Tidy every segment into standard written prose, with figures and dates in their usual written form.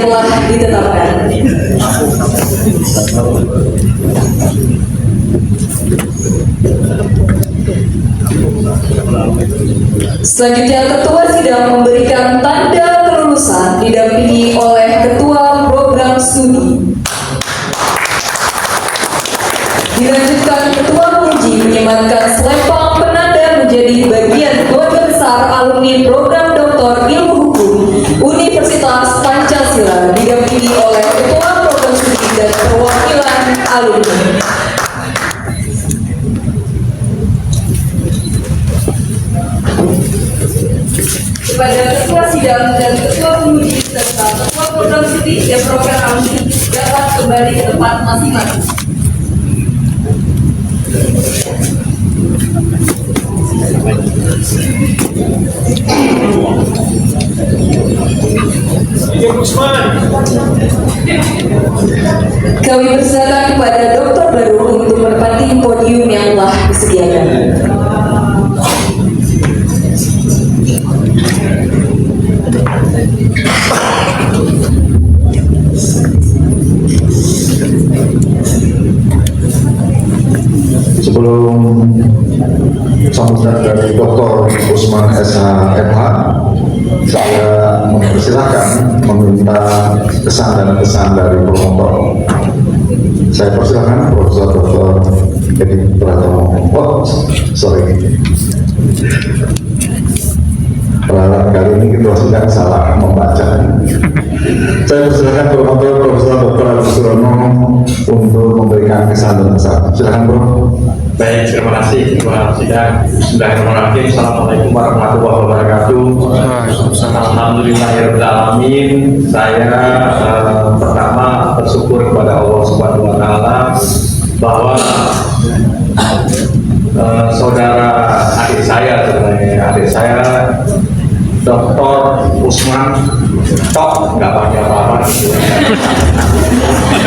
telah ditetapkan. Selanjutnya Ketua Sidang memberikan tanda kelulusan didampingi oleh Ketua Program Studi. Dilanjutkan Ketua Penguji menyematkan selempang penanda menjadi bagian keluarga besar alumni Program Doktor Ilmu Hukum Universitas Pancasila didampingi oleh Ketua Program Studi dan perwakilan alumni. Kepada Ketua Sidang dan Ketua Penguji serta Ketua Program Studi dan Program alumni dapat kembali ke tempat masing-masing. Kami persilakan kepada dokter baru untuk menempati podium yang telah disediakan. Sebelum sambutan dari Dr. Usman SH.MH, saya mempersilahkan meminta kesan dan pesan dari promotor. Saya persilahkan Profesor Dr. Edi Pratomo. Peralatan kali ini kita sedang salah membaca. Saya persilahkan promotor Profesor Dr. Agus Surono untuk memberikan kesan dan pesan. Silakan, Bro. Baik, terima kasih Ketua Sidang. Bismillahirrahmanirrahim. Assalamualaikum warahmatullahi wabarakatuh. Alhamdulillahirabbil alamin. Saya pertama bersyukur kepada Allah Subhanahu wa taala bahwa saudara adik saya Dr. Usman tok nggak pakai apa-apa gitu.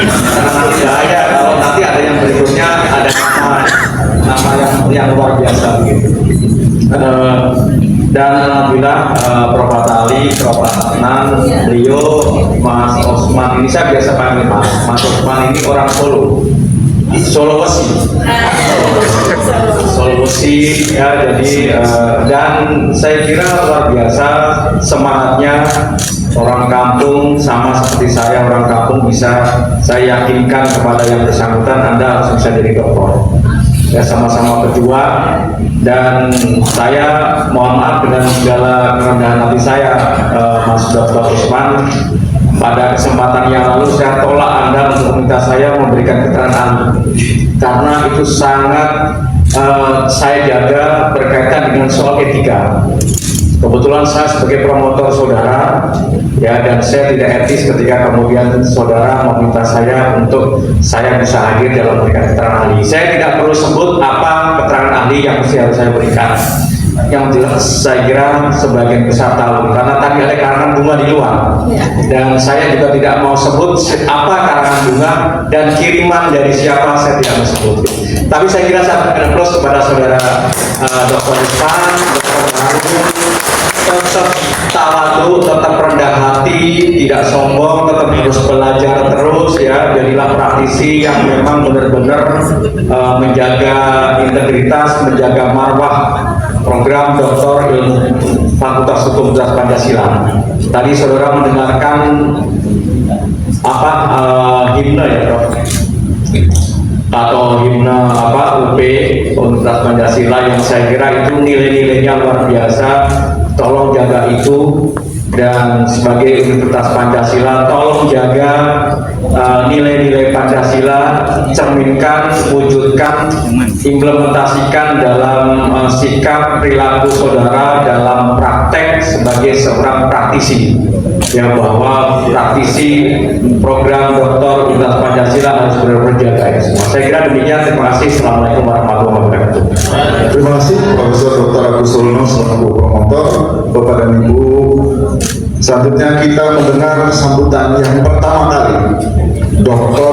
Karena nanti ada, kalau nanti ada yang berikutnya ada nama yang luar biasa begitu. Dan alhamdulillah Prof. Atali, Prof. Adnan, beliau Mas Osman ini saya biasa panggil Mas Osman ini orang Sulawesi ya, jadi dan saya kira luar biasa semangatnya orang kampung, sama seperti saya orang kampung, bisa saya yakinkan kepada yang bersangkutan Anda harus bisa jadi dokter ya, sama-sama berjuang. Dan saya mohon maaf dengan segala kerendahan hati saya, Mas Dr. Usman, pada kesempatan yang lalu saya tolak Anda untuk meminta saya memberikan keterangan karena itu sangat saya jaga berkaitan dengan soal etika. Kebetulan saya sebagai promotor saudara ya, dan saya tidak etis ketika kemudian saudara meminta saya untuk saya bisa hadir dalam memberikan keterangan ahli. Saya tidak perlu sebut apa keterangan ahli yang harus saya berikan. Yang jelas saya kira sebagian besar tahu karena tadi ada karangan bunga di luar, dan saya juga tidak mau sebut apa karangan bunga dan kiriman dari siapa, saya tidak mau sebut. Tapi saya kira saya akan close kepada saudara Dr. Usman, Dr. Harun, tetap tawadu, tetap rendah hati, tidak sombong, tetap harus belajar terus ya. Jadilah praktisi yang memang benar-benar menjaga integritas, menjaga marwah program Doktor Ilmu Fakultas Hukum Universitas Pancasila. Tadi saudara mendengarkan apa himne ya, Prof? Atau himne apa UP Universitas Pancasila yang saya kira itu nilai-nilainya luar biasa. Tolong jaga itu, dan sebagai Universitas Pancasila tolong jaga nilai-nilai Pancasila, cerminkan, wujudkan, implementasikan dalam sikap perilaku saudara dalam praktek sebagai seorang praktisi ya, bahwa praktisi program Doktor Universitas Pancasila harus benar-benar jaga ya semua. Saya kira demikian, terima kasih. Assalamualaikum warahmatullahi wabarakatuh. Terima kasih Profesor Dr. Agus Surono selaku promotor. Bapak dan Ibu, selanjutnya kita mendengar sambutan yang pertama kali Dr.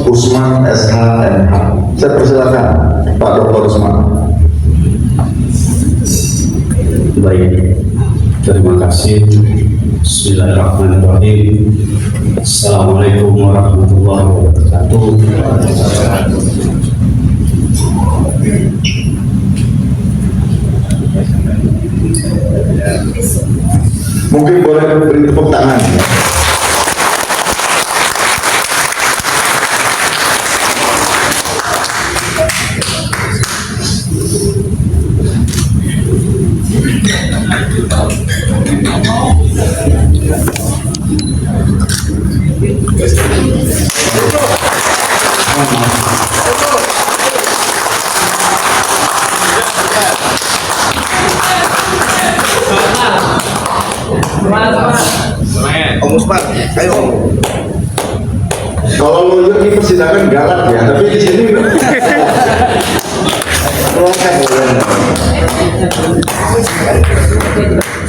Usman SH.MH. Saya persilakan Pak Dr. Usman. Baik, terima kasih. Bismillahirrahmanirrahim. Assalamualaikum warahmatullahi wabarakatuh. Mungkin boleh beri tepuk tangan. Om Usman, ayo Om. Kalau lawyer di persidangan galak ya, tapi di sini Ruangkan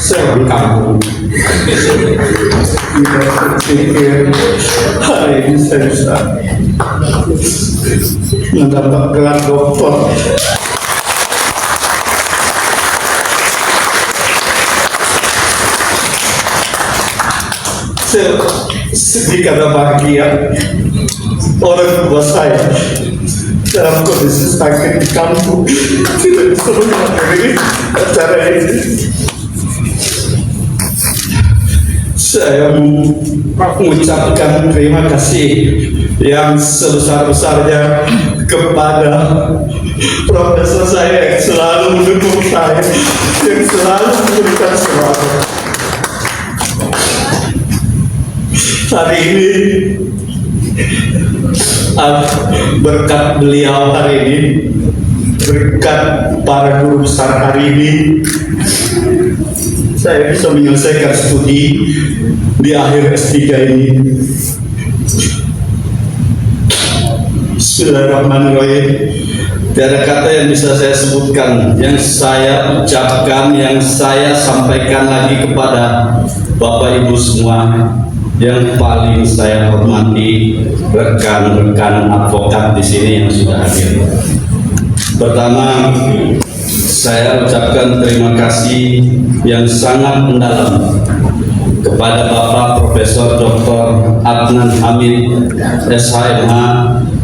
Saya di kampung. Tidak berpikir hari ini saya bisa mendapat gelar doktor. Saya sedih karena bahagia orang tua saya dalam kondisi sakit di kampung tidak bisa menghadiri acara ini. Saya mengucapkan terima kasih yang sebesar-besarnya kepada profesor saya yang selalu mendukung saya, yang selalu memberikan semangat. Hari ini berkat beliau hari ini, berkat para guru besar hari ini, saya bisa menyelesaikan studi di akhir S3 ini. Bismillahirrahmanirrahim. Tiada kata yang bisa saya sebutkan, yang saya ucapkan, yang saya sampaikan lagi kepada Bapak Ibu semua. Yang paling saya hormati rekan-rekan advokat di sini yang sudah hadir. Pertama, saya ucapkan terima kasih yang sangat mendalam kepada Bapak Profesor Dr. Adnan Hamid SHMH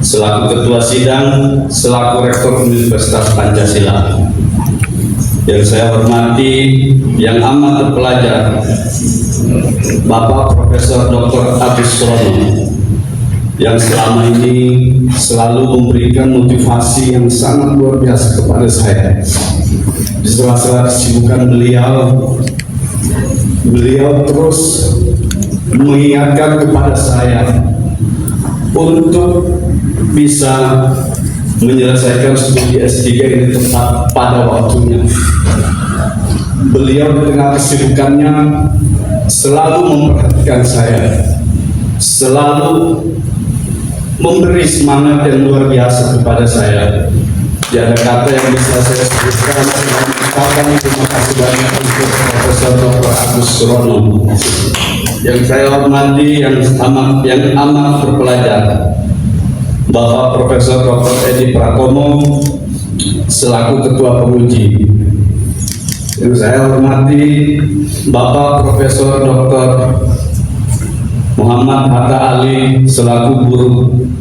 selaku Ketua Sidang, selaku Rektor Universitas Pancasila. Yang saya hormati, yang amat terpelajar, Bapak Profesor Dr. Agus Surono, yang selama ini selalu memberikan motivasi yang sangat luar biasa kepada saya. Di sela-sela kesibukan beliau terus mengingatkan kepada saya untuk bisa menyelesaikan studi S3 ini tepat pada waktunya. Beliau di tengah kesibukannya selalu memperhatikan saya, selalu memberi semangat yang luar biasa kepada saya. Tiada kata yang bisa saya sebutkan selain mengucapkan terima kasih banyak untuk Profesor Dr. Agus Surono yang saya hormati, yang amat terpelajar, Bapak Profesor Dr. Edi Prakomo selaku Ketua Penguji. Yang saya hormati Bapak Profesor Dr. Muhammad Hatta Ali selaku guru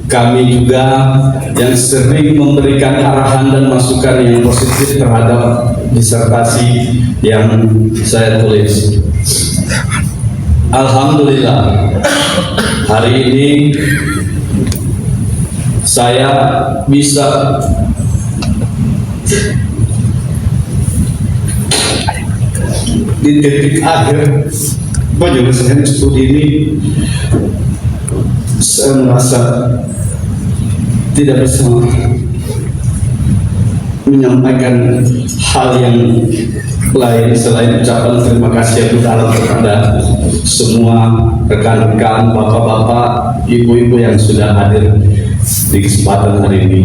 kami juga yang sering memberikan arahan dan masukan yang positif terhadap disertasi yang saya tulis. Alhamdulillah, hari ini saya bisa di titik akhir penyelesaian studi ini. Saya merasa tidak bisa menyampaikan hal yang lain selain ucapan terima kasih yang dalam kepada semua rekan-rekan, bapak-bapak, ibu-ibu yang sudah hadir di kesempatan hari ini.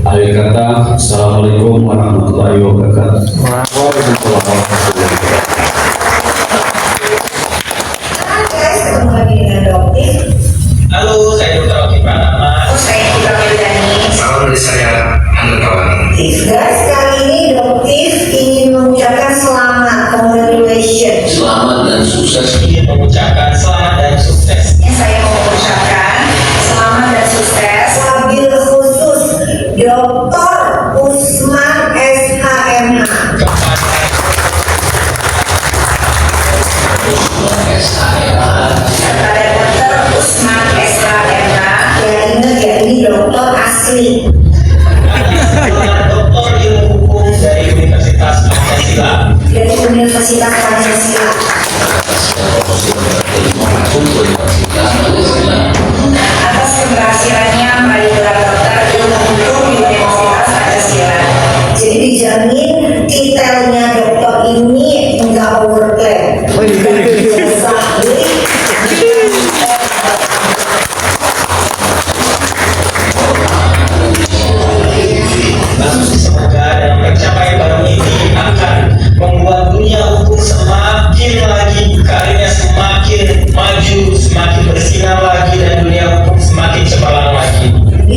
Akhir kata, Assalamualaikum warahmatullahi wabarakatuh. Halo, saya Dr. Oki Pranama. Saya juga Meldani. Salam dari saya, Anda kawan. Guys, kali ini Doktif ingin mengucapkan selamat, congratulations. Selamat dan sukses. Ingin mengucapkan selamat dan sukses. Yang saya mau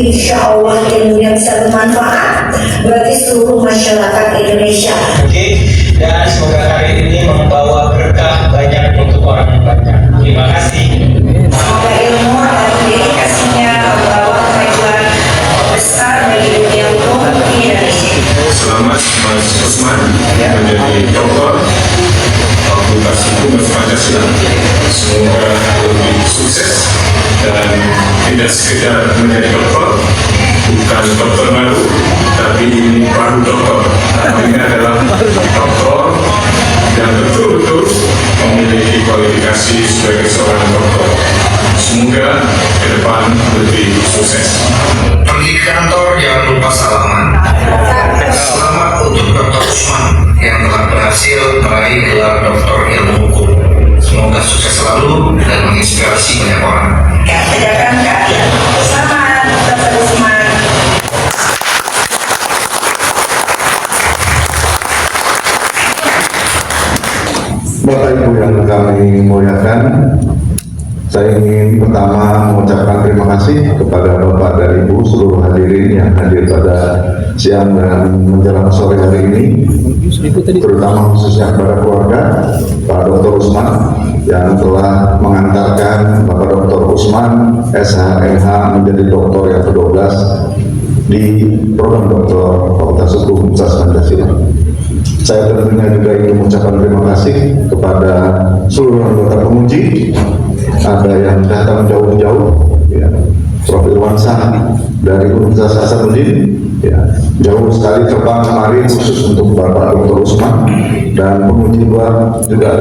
insya Allah ilmu yang bisa bermanfaat bagi seluruh masyarakat Indonesia. Oke, dan semoga hari ini membawa berkah banyak untuk orang banyak. Terima kasih. Semoga ilmu dan dedikasinya membawa kemajuan besar bagi dunia hukum Indonesia. Selamat Mas Usman menjadi doktor Fakultas Hukum dan Pancasila. Semoga lebih sukses dan tidak sekedar menjadi dokter, bukan dokter baru, tapi ini baru dokter. Nah, ini adalah dokter yang betul-betul memiliki kualifikasi sebagai seorang dokter. Semoga ke depan lebih sukses. Pergi ke kantor jangan lupa salaman. Selamat untuk Dr. Usman yang telah berhasil meraih gelar doktor ilmu hukum. Semoga sukses selalu dan menginspirasi banyak orang. Tegakkan keadilan. Selamat Dr. Usman. Bapak Ibu yang kami muliakan, saya ingin pertama mengucapkan terima kasih kepada Bapak dan Ibu seluruh hadirin yang hadir pada siang dan menjelang sore hari ini, terutama khususnya kepada keluarga Pak Dr. Usman yang telah mengantarkan Bapak Dr. Usman SHMH menjadi doktor yang ke-12 di program doktor Fakultas Hukum Universitas Pancasila. Saya tentunya juga ingin mengucapkan terima kasih kepada seluruh anggota penguji. Ada yang datang jauh-jauh, ya, Prof. Irwansyah dari Universitas Hasanuddin, ya, jauh sekali terbang kemari khusus untuk Bapak Dr. Usman, dan penguji luar juga